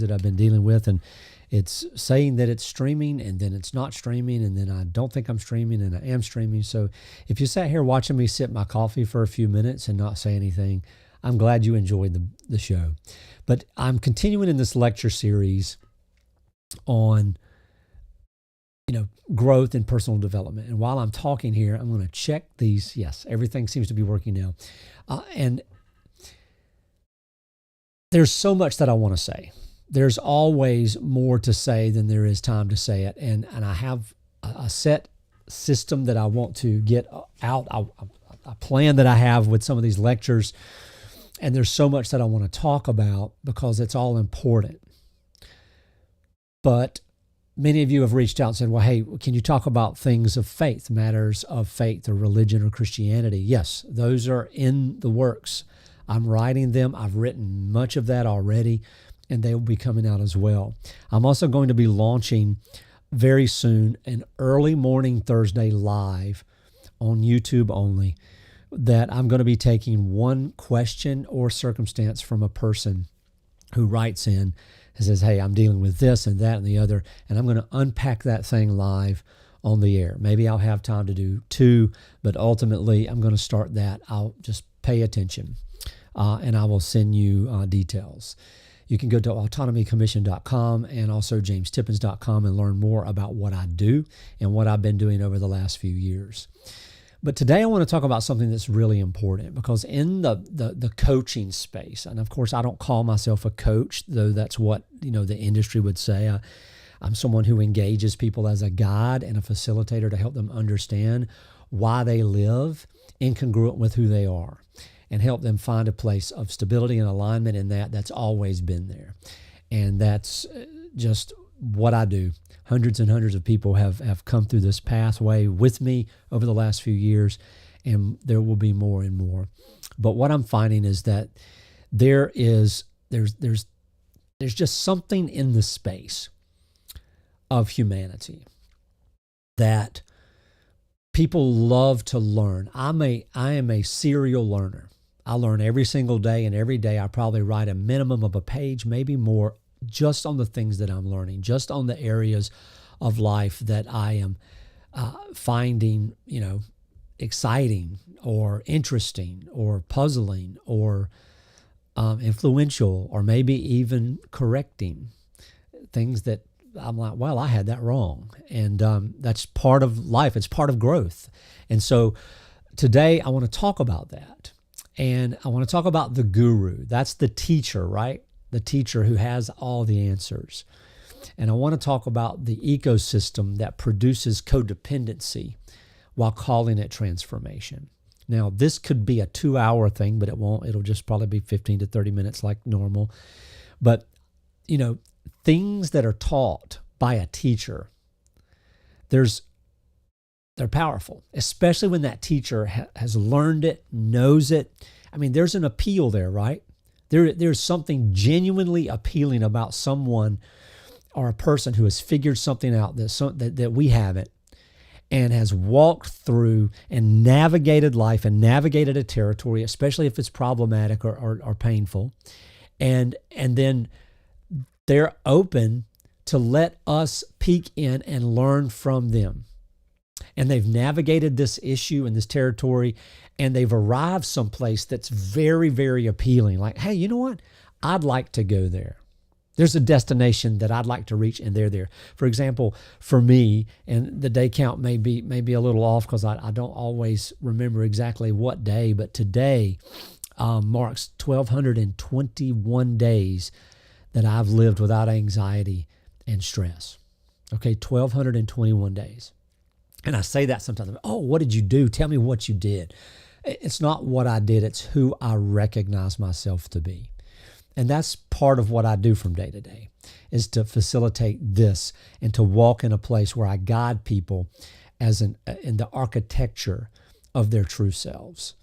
that I've been dealing with, and it's saying that it's streaming, and then it's not streaming, and then I don't think I'm streaming, and I am streaming. So if you sat here watching me sip my coffee for a few minutes and not say anything, I'm glad you enjoyed the show. But I'm continuing in this lecture series on growth and personal development. And while I'm talking here, I'm going to check these. Yes, everything seems to be working now. And there's so much that I want to say. There's always more to say than there is time to say it. And I have a set system that I want to get out, a plan that I have with some of these lectures. And there's so much that I want to talk about because it's all important. But many of you have reached out and said, well, hey, can you talk about things of faith, matters of faith or religion or Christianity? Yes, those are in the works. I'm writing them. I've written much of that already, and they will be coming out as well. I'm also going to be launching very soon an early morning Thursday live on YouTube only, that I'm going to be taking one question or circumstance from a person who writes in and says, hey, I'm dealing with this and that and the other, and I'm going to unpack that thing live on the air. Maybe I'll have time to do two, but ultimately I'm going to start that. I'll just pay attention, and I will send you details. You can go to autonomycommission.com and also jamestippins.com and learn more about what I do and what I've been doing over the last few years. But today I want to talk about something that's really important, because in the coaching space, and of course I don't call myself a coach, though that's what the industry would say. I'm someone who engages people as a guide and a facilitator to help them understand why they live incongruent with who they are, and help them find a place of stability and alignment in that's always been there. And that's just what I do. Hundreds and hundreds of people have come through this pathway with me over the last few years, and there will be more and more. But what I'm finding is that there's just something in the space of humanity that people love to learn. I am a serial learner. I learn every single day, and every day I probably write a minimum of a page, maybe more, just on the things that I'm learning, just on the areas of life that I am finding, exciting or interesting or puzzling or influential, or maybe even correcting things that I'm like, well, I had that wrong. And that's part of life. It's part of growth. And so today I want to talk about that. And I want to talk about the guru. That's the teacher, right? The teacher who has all the answers. And I want to talk about the ecosystem that produces codependency while calling it transformation. Now, this could be a 2-hour thing, but it won't. It'll just probably be 15 to 30 minutes like normal. But, things that are taught by a teacher, they're powerful, especially when that teacher has learned it, knows it. I mean, there's an appeal there, right? There's something genuinely appealing about someone or a person who has figured something out that we haven't, and has walked through and navigated life and navigated a territory, especially if it's problematic or painful. And then they're open to let us peek in and learn from them. And they've navigated this issue and this territory, and they've arrived someplace that's very, very appealing. Like, hey, you know what? I'd like to go there. There's a destination that I'd like to reach, and they're there. For example, for me, and the day count may be a little off because I don't always remember exactly what day, but today marks 1,221 days that I've lived without anxiety and stress. Okay, 1,221 days. And I say that sometimes, oh, what did you do? Tell me what you did. It's not what I did, it's who I recognize myself to be. And that's part of what I do from day to day, is to facilitate this and to walk in a place where I guide people in the architecture of their true selves.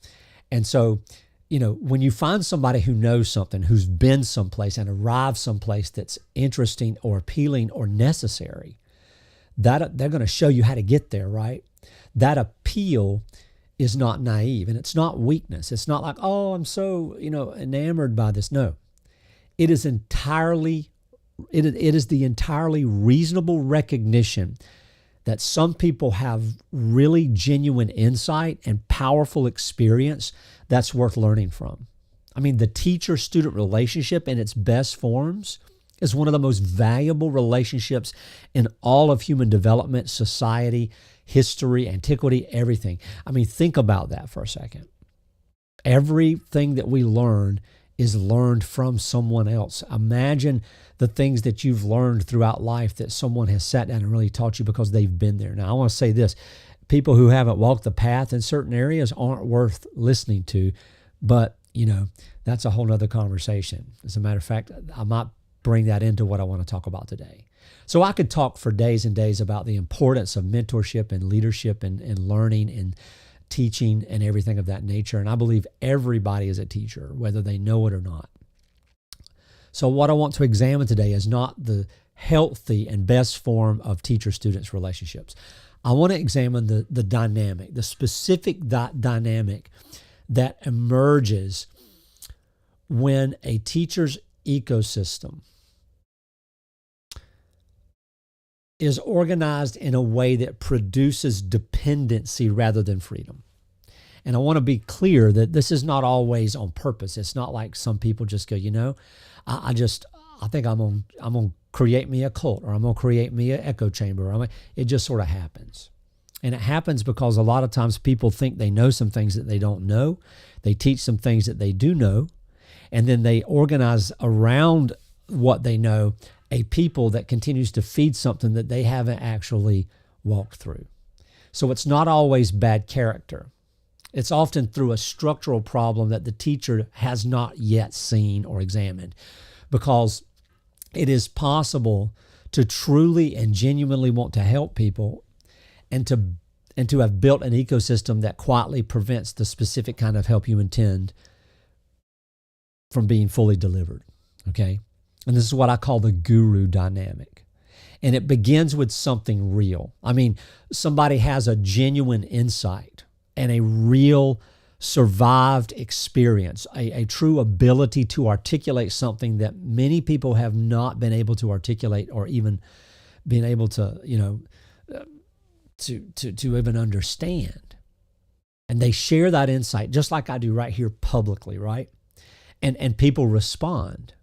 And so, when you find somebody who knows something, who's been someplace and arrived someplace that's interesting or appealing or necessary, that they're going to show you how to get there, right? That appeal is not naive, and it's not weakness. It's not like, oh, I'm so, enamored by this. No, it is entirely It is the entirely reasonable recognition that some people have really genuine insight and powerful experience that's worth learning from. I mean, the teacher-student relationship in its best forms is one of the most valuable relationships in all of human development, society, history, antiquity, everything. I mean, think about that for a second. Everything that we learn is learned from someone else. Imagine the things that you've learned throughout life that someone has sat down and really taught you because they've been there. Now, I want to say this. People who haven't walked the path in certain areas aren't worth listening to, but, that's a whole nother conversation. As a matter of fact, I might bring that into what I want to talk about today. So I could talk for days and days about the importance of mentorship and leadership and learning and teaching and everything of that nature. And I believe everybody is a teacher, whether they know it or not. So what I want to examine today is not the healthy and best form of teacher-students relationships. I want to examine the dynamic, the specific dynamic that emerges when a teacher's ecosystem is organized in a way that produces dependency rather than freedom. And I want to be clear that this is not always on purpose. It's not like some people just go, I think I'm gonna create me a cult, or I'm gonna create me an echo chamber. It just sort of happens. And it happens because a lot of times people think they know some things that they don't know. They teach some things that they do know. And then they organize around what they know a people that continues to feed something that they haven't actually walked through. So it's not always bad character. It's often through a structural problem that the teacher has not yet seen or examined, because it is possible to truly and genuinely want to help people and to have built an ecosystem that quietly prevents the specific kind of help you intend from being fully delivered, okay? And this is what I call the guru dynamic. And it begins with something real. I mean, somebody has a genuine insight and a real survived experience, a true ability to articulate something that many people have not been able to articulate or even been able to, to even understand. And they share that insight just like I do right here publicly, right? And people respond.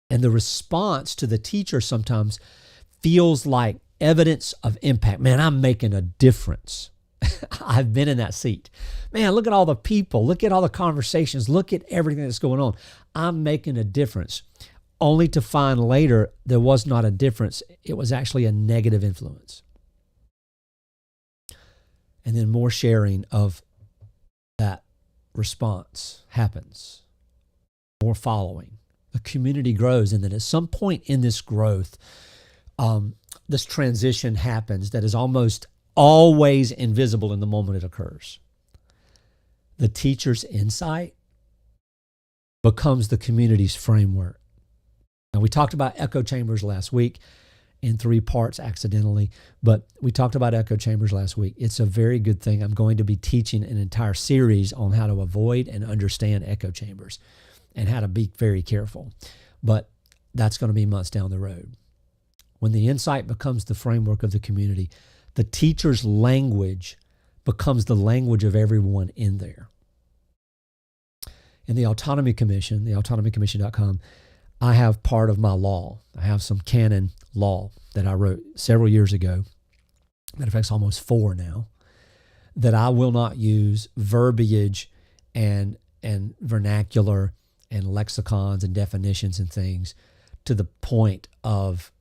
And the response to the teacher sometimes feels like evidence of impact. Man, I'm making a difference. I've been in that seat. Man, look at all the people. Look at all the conversations. Look at everything that's going on. I'm making a difference. Only to find later there was not a difference. It was actually a negative influence. And then more sharing of that response happens. More following. The community grows, and then at some point in this growth, this transition happens that is almost always invisible in the moment it occurs. The teacher's insight becomes the community's framework. Now, we talked about echo chambers last week in 3 parts accidentally, but we talked about echo chambers last week. It's a very good thing. I'm going to be teaching an entire series on how to avoid and understand echo chambers and how to be very careful. But that's going to be months down the road. When the insight becomes the framework of the community, the teacher's language becomes the language of everyone in there. In the Autonomy Commission, the autonomycommission.com, I have part of my law. I have some canon law that I wrote several years ago. Matter of fact, it's almost 4 now, that I will not use verbiage and vernacular and lexicons and definitions and things to the point of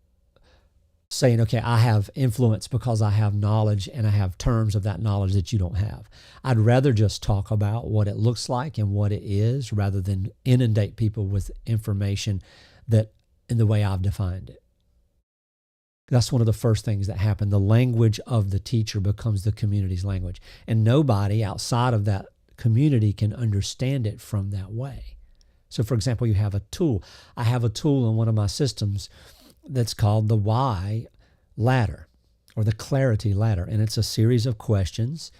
saying, okay, I have influence because I have knowledge and I have terms of that knowledge that you don't have. I'd rather just talk about what it looks like and what it is rather than inundate people with information that in the way I've defined it. That's one of the first things that happen. The language of the teacher becomes the community's language. And nobody outside of that community can understand it from that way. So, for example, you have a tool. I have a tool in one of my systems that's called the Why Ladder or the Clarity Ladder. And it's a series of questions.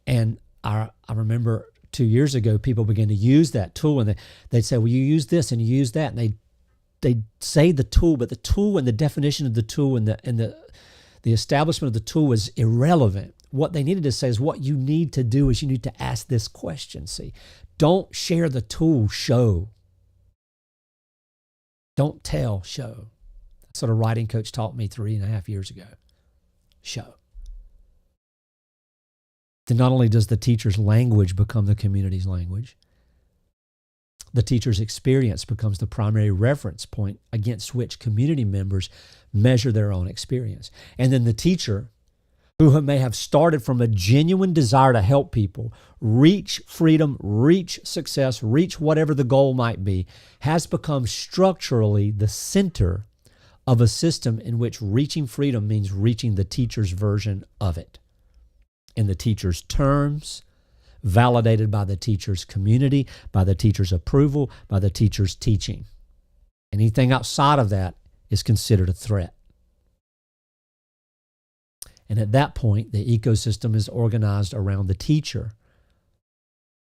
And I remember 2 years ago, people began to use that tool and they'd say, well, you use this and you use that. And they say the tool, but the tool and the definition of the tool and the establishment of the tool is irrelevant. What they needed to say is what you need to do is you need to ask this question. See, don't share the tool, show. Don't tell, show. That's what a writing coach taught me 3.5 years ago. Show. Then not only does the teacher's language become the community's language, the teacher's experience becomes the primary reference point against which community members measure their own experience. And then the teacher, who may have started from a genuine desire to help people reach freedom, reach success, reach whatever the goal might be, has become structurally the center of a system in which reaching freedom means reaching the teacher's version of it, in the teacher's terms, validated by the teacher's community, by the teacher's approval, by the teacher's teaching. Anything outside of that is considered a threat. And at that point, the ecosystem is organized around the teacher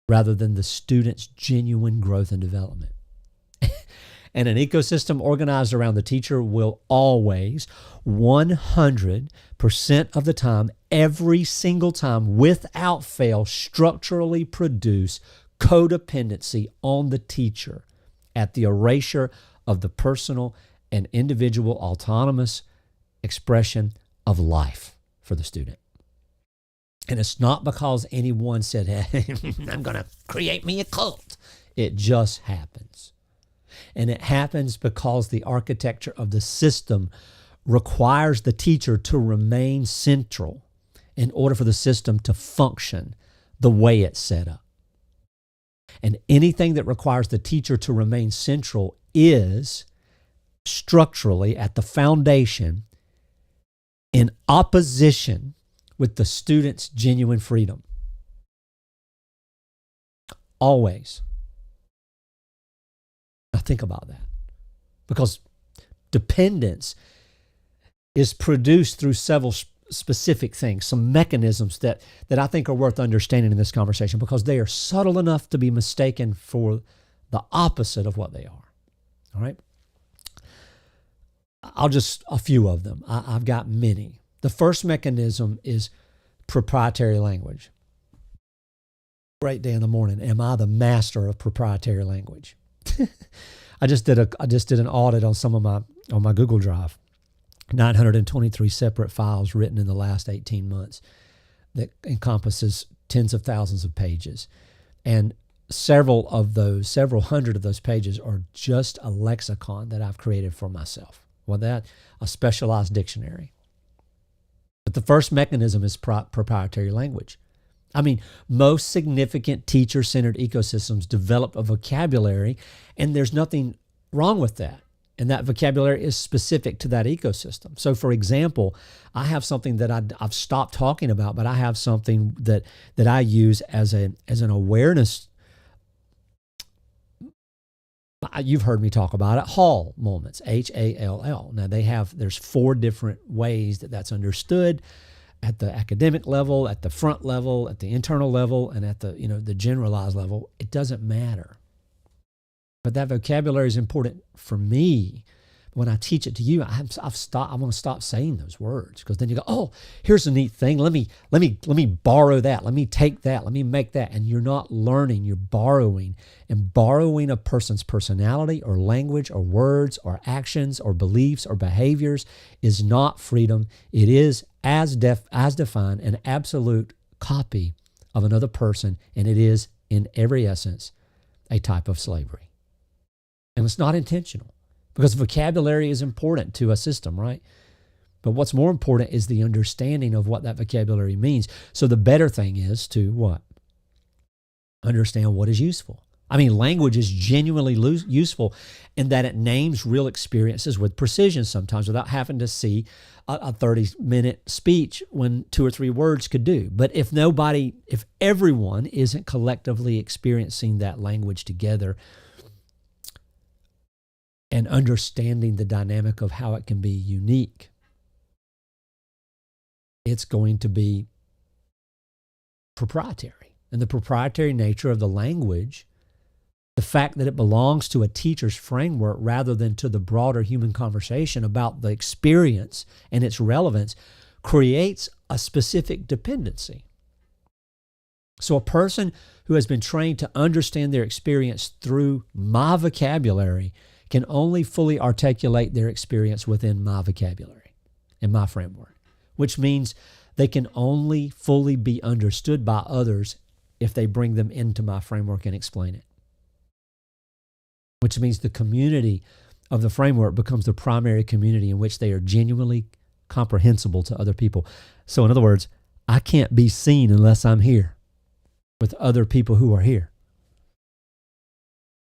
rather than the student's genuine growth and development. And an ecosystem organized around the teacher will always, 100% of the time, every single time, without fail, structurally produce codependency on the teacher at the erasure of the personal and individual autonomous expression of life for the student. And it's not because anyone said, hey, I'm going to create me a cult. It just happens. And it happens because the architecture of the system requires the teacher to remain central in order for the system to function the way it's set up. And anything that requires the teacher to remain central is structurally at the foundation in opposition with the student's genuine freedom. Always. Now think about that. Because dependence is produced through several specific things, some mechanisms that I think are worth understanding in this conversation because they are subtle enough to be mistaken for the opposite of what they are. All right? A few of them. I've got many. The first mechanism is proprietary language. Great day in the morning. Am I the master of proprietary language? I just did an audit on my Google Drive. 923 separate files written in the last 18 months that encompasses tens of thousands of pages. And several hundred of those pages are just a lexicon that I've created for myself. Well, a specialized dictionary. But the first mechanism is proprietary language. I mean, most significant teacher-centered ecosystems develop a vocabulary, and there's nothing wrong with that. And that vocabulary is specific to that ecosystem. So, for example, I have something that I've stopped talking about, but I have something that I use as an awareness. You've heard me talk about it, Hall moments, Hall. Now, there's 4 different ways that's understood at the academic level, at the front level, at the internal level, and at the generalized level. It doesn't matter. But that vocabulary is important for me. When I teach it to you, I want to stop saying those words because then you go, oh, here's a neat thing. Let me borrow that. Let me take that. Let me make that. And you're not learning. You're borrowing. And borrowing a person's personality or language or words or actions or beliefs or behaviors is not freedom. It is as defined an absolute copy of another person, and it is in every essence a type of slavery. And it's not intentional because vocabulary is important to a system, right? But what's more important is the understanding of what that vocabulary means. So the better thing is to what? Understand what is useful. I mean, language is genuinely useful in that it names real experiences with precision sometimes without having to see a 30-minute speech when 2 or 3 words could do. But if everyone isn't collectively experiencing that language together, and understanding the dynamic of how it can be unique, it's going to be proprietary. And the proprietary nature of the language The fact that it belongs to a teacher's framework rather than to the broader human conversation about the experience and its relevance creates a specific dependency. So a person who has been trained to understand their experience through my vocabulary can only fully articulate their experience within my vocabulary and my framework, which means they can only fully be understood by others if they bring them into my framework and explain it. Which means the community of the framework becomes the primary community in which they are genuinely comprehensible to other people. So in other words, I can't be seen unless I'm here with other people who are here.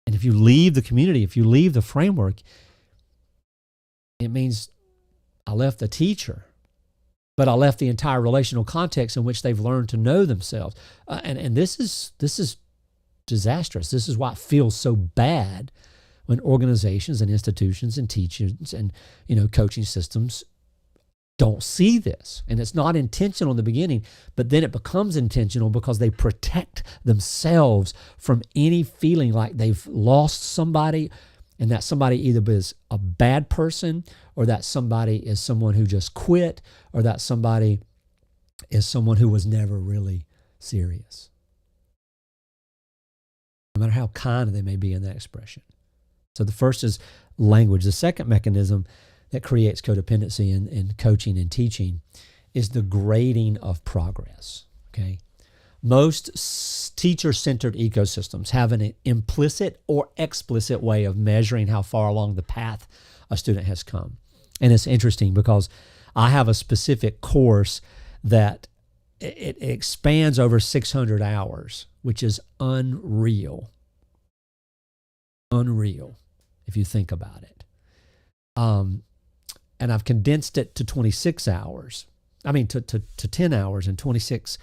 And if you leave the community, if you leave the framework, it means I left the teacher, but I left the entire relational context in which they've learned to know themselves. And this is disastrous. This is why it feels so bad when organizations and institutions and teachers and coaching systems don't see this. And it's not intentional in the beginning, but then it becomes intentional because they protect themselves from any feeling like they've lost somebody, and that somebody either is a bad person, or that somebody is someone who just quit, or that somebody is someone who was never really serious. No matter how kind they may be in that expression. So the first is language. The second mechanism that creates codependency in coaching and teaching is the grading of progress, okay? Most teacher-centered ecosystems have an implicit or explicit way of measuring how far along the path a student has come. And it's interesting because I have a specific course that it expands over 600 hours, which is unreal. Unreal, if you think about it. And I've condensed it to 26 hours. I mean, to 10 hours and 26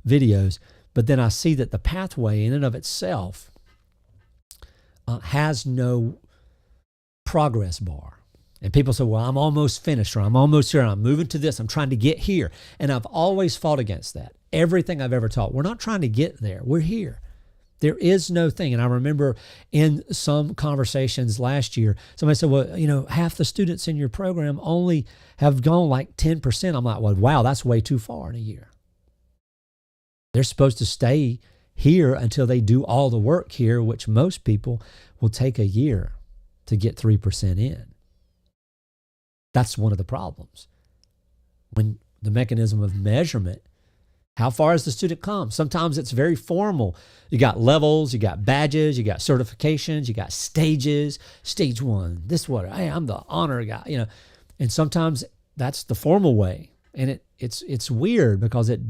videos. But then I see that the pathway in and of itself has no progress bar. And people say, well, I'm almost finished, or I'm almost here, I'm moving to this, I'm trying to get here. And I've always fought against that. Everything I've ever taught, we're not trying to get there, we're here. There is no thing. And I remember in some conversations last year, somebody said, well, half the students in your program only have gone like 10%. I'm like, well, wow, that's way too far in a year. They're supposed to stay here until they do all the work here, which most people will take a year to get 3% in. That's one of the problems. When the mechanism of measurement, how far has the student come? Sometimes it's very formal. You got levels, you got badges, you got certifications, you got stages. Stage 1, this one, hey, I'm the honor guy, And sometimes that's the formal way. And it's weird because it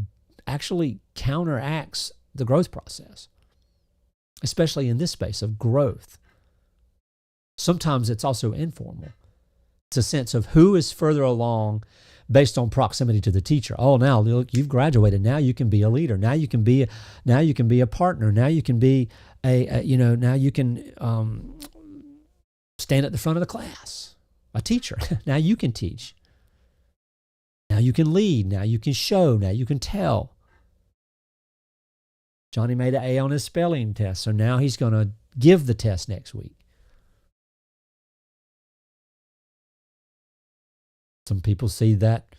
actually counteracts the growth process, especially in this space of growth. Sometimes it's also informal. It's a sense of who is further along based on proximity to the teacher. Oh, now look, you've graduated. Now you can be a leader. Now you can be a partner. Now you can be now you can stand at the front of the class, a teacher. Now you can teach. Now you can lead. Now you can show. Now you can tell. Johnny made an A on his spelling test, so now he's going to give the test next week. Some people see that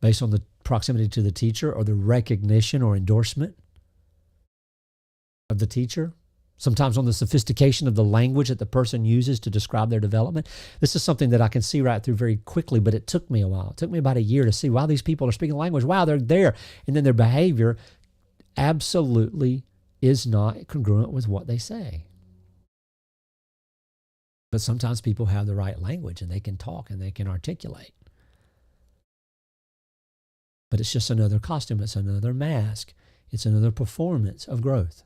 based on the proximity to the teacher or the recognition or endorsement of the teacher. Sometimes on the sophistication of the language that the person uses to describe their development. This is something that I can see right through very quickly, but it took me a while. It took me about a year to see, wow, these people are speaking language. Wow, they're there. And then their behavior absolutely is not congruent with what they say. But sometimes people have the right language and they can talk and they can articulate. But it's just another costume. It's another mask. It's another performance of growth.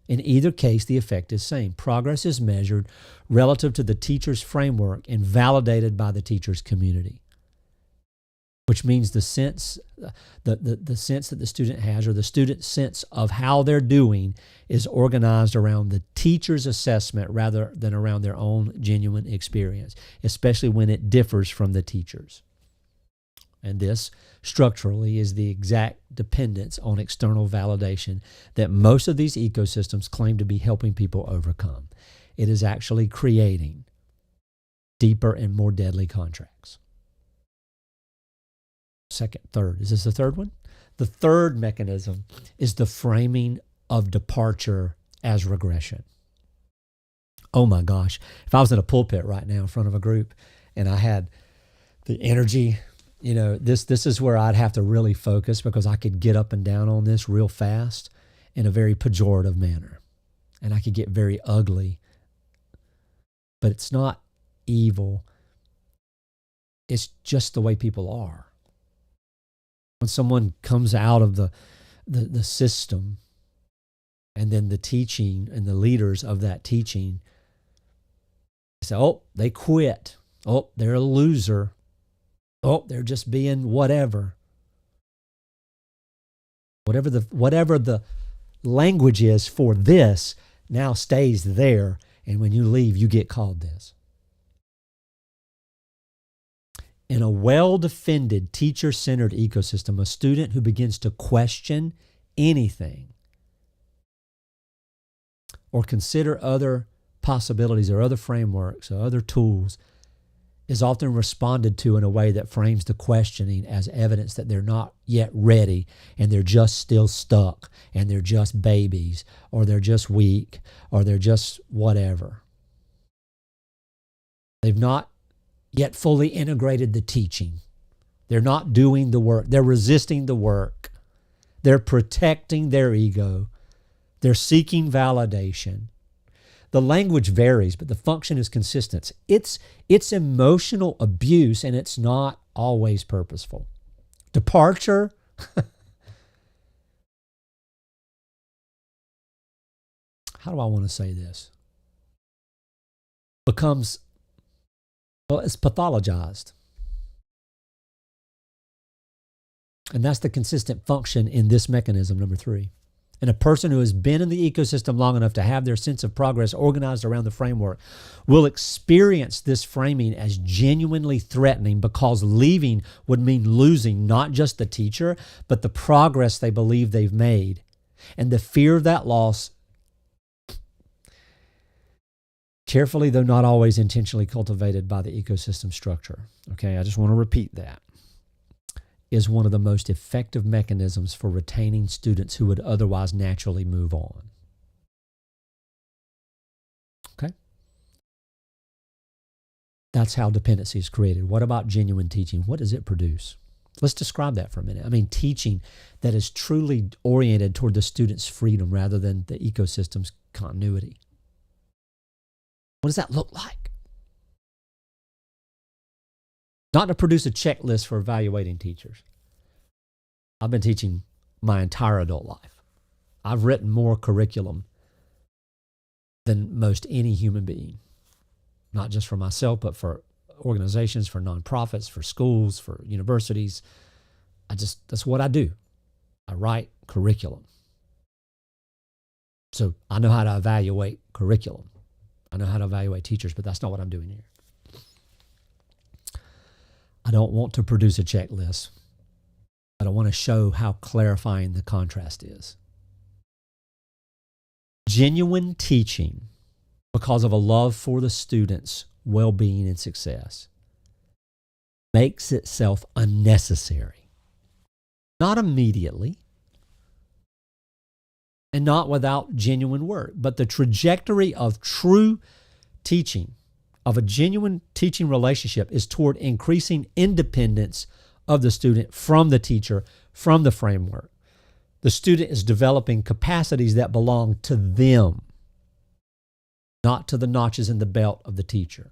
In either case, the effect is the same. Progress is measured relative to the teacher's framework and validated by the teacher's community, which means the sense the sense that the student has, or the student's sense of how they're doing, is organized around the teacher's assessment rather than around their own genuine experience, especially when it differs from the teacher's. And this, structurally, is the exact dependence on external validation that most of these ecosystems claim to be helping people overcome. It is actually creating deeper and more deadly contracts. Third. Is this the third one? The third mechanism is the framing of departure as regression. Oh my gosh. If I was in a pulpit right now in front of a group and I had the energy, this is where I'd have to really focus, because I could get up and down on this real fast in a very pejorative manner. And I could get very ugly. But it's not evil. It's just the way people are. When someone comes out of the system, and then the teaching and the leaders of that teaching say, oh, they quit. Oh, they're a loser. Oh, they're just being whatever. Whatever the language is for this now stays there, and when you leave, you get called this. In a well-defended, teacher-centered ecosystem, a student who begins to question anything or consider other possibilities or other frameworks or other tools is often responded to in a way that frames the questioning as evidence that they're not yet ready, and they're just still stuck, and they're just babies, or they're just weak, or they're just whatever. They've not yet fully integrated the teaching. They're not doing the work. They're resisting the work. They're protecting their ego. They're seeking validation. The language varies, but the function is consistent. It's emotional abuse, and it's not always purposeful. Departure, how do I want to say this? Becomes, it's pathologized. And that's the consistent function in this mechanism, number 3. And a person who has been in the ecosystem long enough to have their sense of progress organized around the framework will experience this framing as genuinely threatening, because leaving would mean losing not just the teacher, but the progress they believe they've made. And the fear of that loss, carefully though not always intentionally cultivated by the ecosystem structure. Okay, I just want to repeat that. Is one of the most effective mechanisms for retaining students who would otherwise naturally move on. Okay? That's how dependency is created. What about genuine teaching? What does it produce? Let's describe that for a minute. I mean, teaching that is truly oriented toward the student's freedom rather than the ecosystem's continuity. What does that look like? Not to produce a checklist for evaluating teachers. I've been teaching my entire adult life. I've written more curriculum than most any human being, not just for myself, but for organizations, for nonprofits, for schools, for universities. That's what I do. I write curriculum. So I know how to evaluate curriculum. I know how to evaluate teachers, but that's not what I'm doing here. I don't want to produce a checklist, but I want to show how clarifying the contrast is. Genuine teaching, because of a love for the student's well-being and success, makes itself unnecessary. Not immediately, and not without genuine work, but the trajectory of true teaching, of a genuine teaching relationship, is toward increasing independence of the student from the teacher, from the framework. The student is developing capacities that belong to them, not to the notches in the belt of the teacher.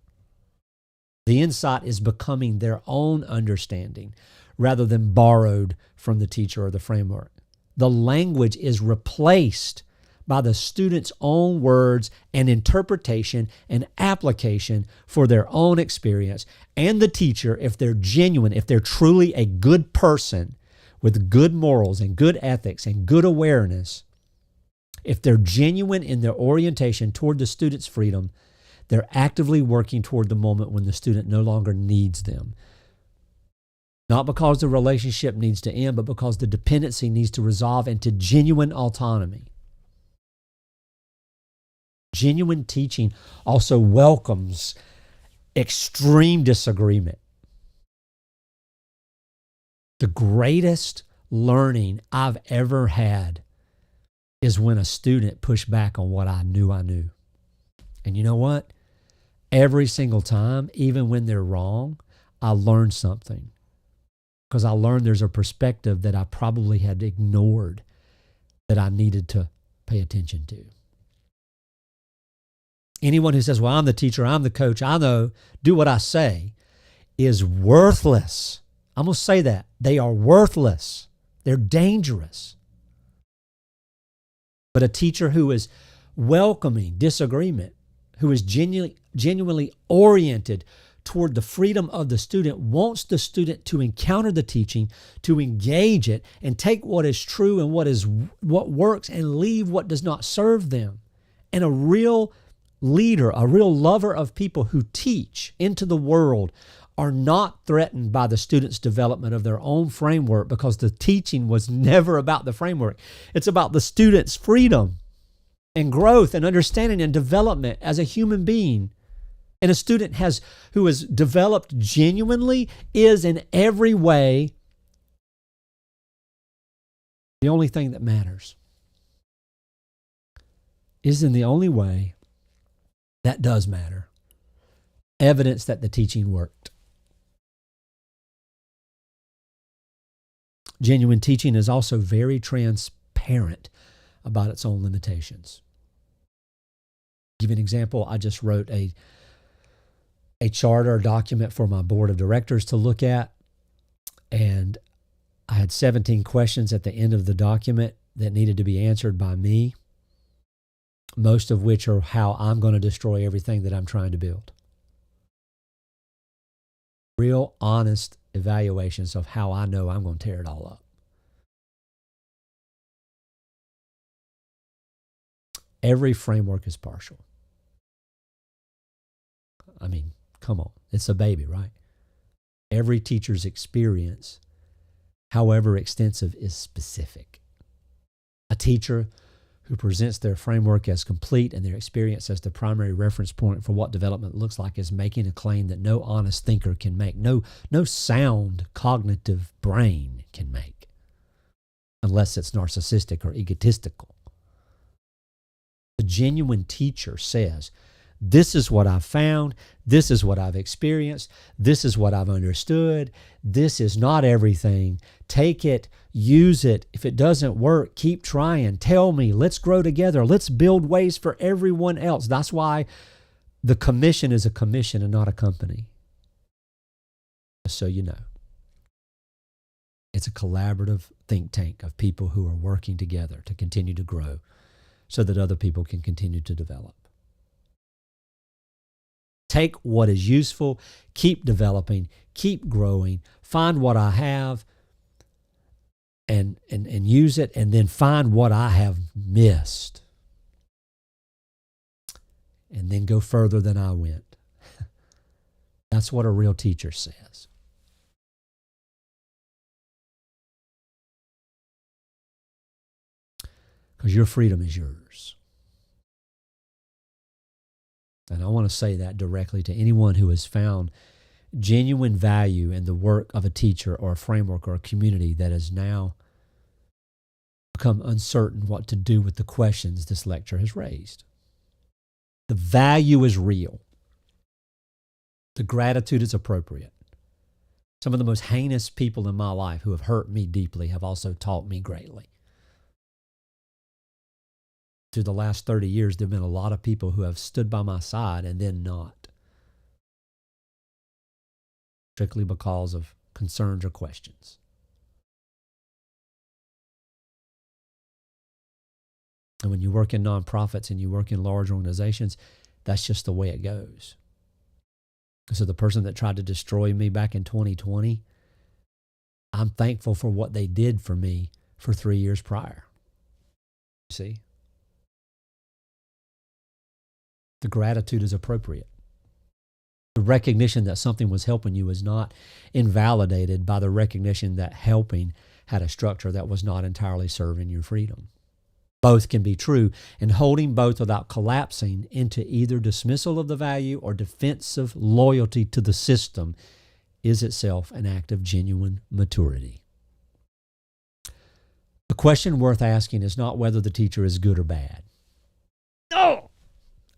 The insight is becoming their own understanding rather than borrowed from the teacher or the framework. The language is replaced by the student's own words and interpretation and application for their own experience. And the teacher, if they're genuine, if they're truly a good person with good morals and good ethics and good awareness, if they're genuine in their orientation toward the student's freedom, they're actively working toward the moment when the student no longer needs them. Not because the relationship needs to end, but because the dependency needs to resolve into genuine autonomy. Genuine teaching also welcomes extreme disagreement. The greatest learning I've ever had is when a student pushed back on what I knew. And you know what? Every single time, even when they're wrong, I learned something. Because I learned there's a perspective that I probably had ignored that I needed to pay attention to. Anyone who says, well, I'm the teacher, I'm the coach, I know, do what I say, is worthless. I'm going to say that. They are worthless. They're dangerous. But a teacher who is welcoming disagreement, who is genuinely oriented toward the freedom of the student, wants the student to encounter the teaching, to engage it, and take what is true and what works and leave what does not serve them. And a real leader, a real lover of people who teach into the world are not threatened by the student's development of their own framework, because the teaching was never about the framework. It's about the student's freedom and growth and understanding and development as a human being. And a student who is developed genuinely is in every way the only thing that matters. Is in the only way that does matter. Evidence that the teaching worked. Genuine teaching is also very transparent about its own limitations. Give you an example. I just wrote a charter document for my board of directors to look at, and I had 17 questions at the end of the document that needed to be answered by me, most of which are how I'm going to destroy everything that I'm trying to build. Real, honest evaluations of how I know I'm going to tear it all up. Every framework is partial. I mean, come on. It's a baby, right? Every teacher's experience, however extensive, is specific. A teacher who presents their framework as complete and their experience as the primary reference point for what development looks like is making a claim that no honest thinker can make, no sound cognitive brain can make, unless it's narcissistic or egotistical. The genuine teacher says, this is what I've found, this is what I've experienced, this is what I've understood, this is not everything. Take it, use it. If it doesn't work, keep trying. Tell me, let's grow together. Let's build ways for everyone else. That's why the commission is a commission and not a company. Just so you know. It's a collaborative think tank of people who are working together to continue to grow so that other people can continue to develop. Take what is useful, keep developing, keep growing, find what I have and use it, and then find what I have missed. And then go further than I went. That's what a real teacher says. Because your freedom is yours. And I want to say that directly to anyone who has found genuine value in the work of a teacher or a framework or a community that has now become uncertain what to do with the questions this lecture has raised. The value is real. The gratitude is appropriate. Some of the most heinous people in my life who have hurt me deeply have also taught me greatly. Through the last 30 years, there have been a lot of people who have stood by my side and then not. Strictly because of concerns or questions. And when you work in nonprofits and you work in large organizations, that's just the way it goes. So the person that tried to destroy me back in 2020, I'm thankful for what they did for me for 3 years prior. See? The gratitude is appropriate. The recognition that something was helping you is not invalidated by the recognition that helping had a structure that was not entirely serving your freedom. Both can be true, and holding both without collapsing into either dismissal of the value or defensive loyalty to the system is itself an act of genuine maturity. The question worth asking is not whether the teacher is good or bad. No!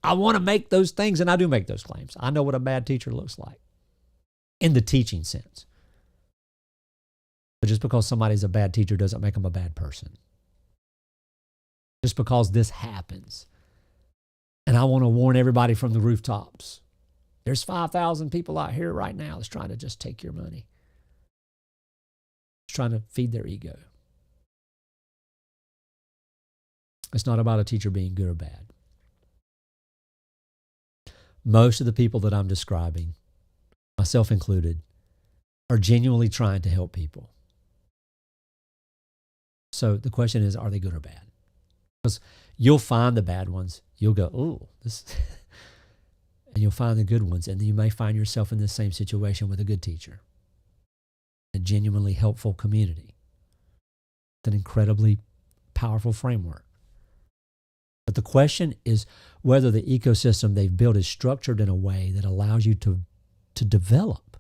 I want to make those things, and I do make those claims. I know what a bad teacher looks like in the teaching sense. But just because somebody's a bad teacher doesn't make them a bad person. Just because this happens. And I want to warn everybody from the rooftops. There's 5,000 people out here right now that's trying to just take your money. It's trying to feed their ego. It's not about a teacher being good or bad. Most of the people that I'm describing, myself included, are genuinely trying to help people. So the question is, are they good or bad? Because you'll find the bad ones. You'll go, oh, this, and you'll find the good ones. And then you may find yourself in the same situation with a good teacher, a genuinely helpful community, an incredibly powerful framework. But the question is whether the ecosystem they've built is structured in a way that allows you to develop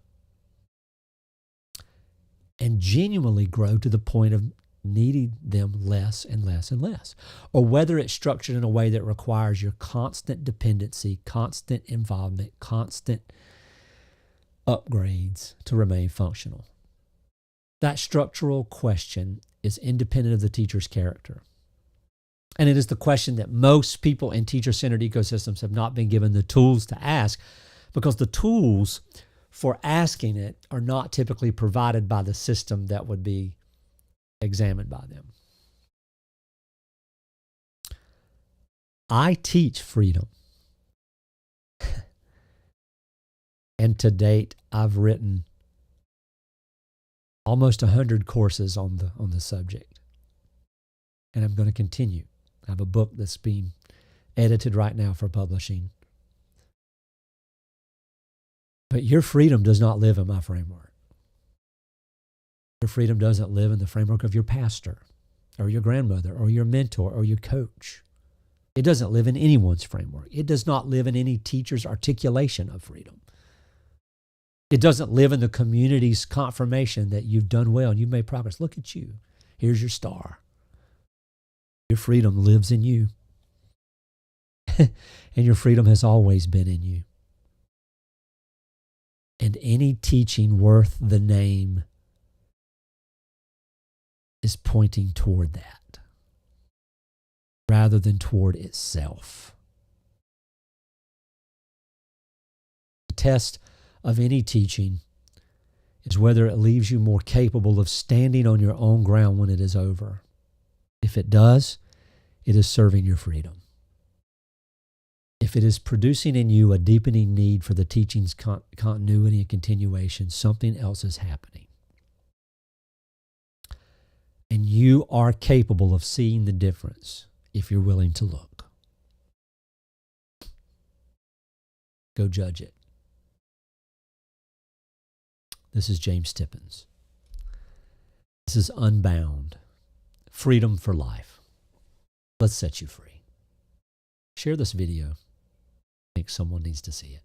and genuinely grow to the point of needing them less and less and less, or whether it's structured in a way that requires your constant dependency, constant involvement, constant upgrades to remain functional. That structural question is independent of the teacher's character. And it is the question that most people in teacher-centered ecosystems have not been given the tools to ask, because the tools for asking it are not typically provided by the system that would be examined by them. I teach freedom. And to date, I've written almost 100 courses on the subject. And I'm going to continue. I have a book that's being edited right now for publishing. But your freedom does not live in my framework. Your freedom doesn't live in the framework of your pastor or your grandmother or your mentor or your coach. It doesn't live in anyone's framework. It does not live in any teacher's articulation of freedom. It doesn't live in the community's confirmation that you've done well and you've made progress. Look at you. Here's your star. Your freedom lives in you. And your freedom has always been in you. And any teaching worth the name is pointing toward that rather than toward itself. The test of any teaching is whether it leaves you more capable of standing on your own ground when it is over. If it does, it is serving your freedom. If it is producing in you a deepening need for the teaching's continuity and continuation, something else is happening. And you are capable of seeing the difference if you're willing to look. Go judge it. This is James Tippins. This is Unbound. Freedom for life. Let's set you free. Share this video. I think someone needs to see it.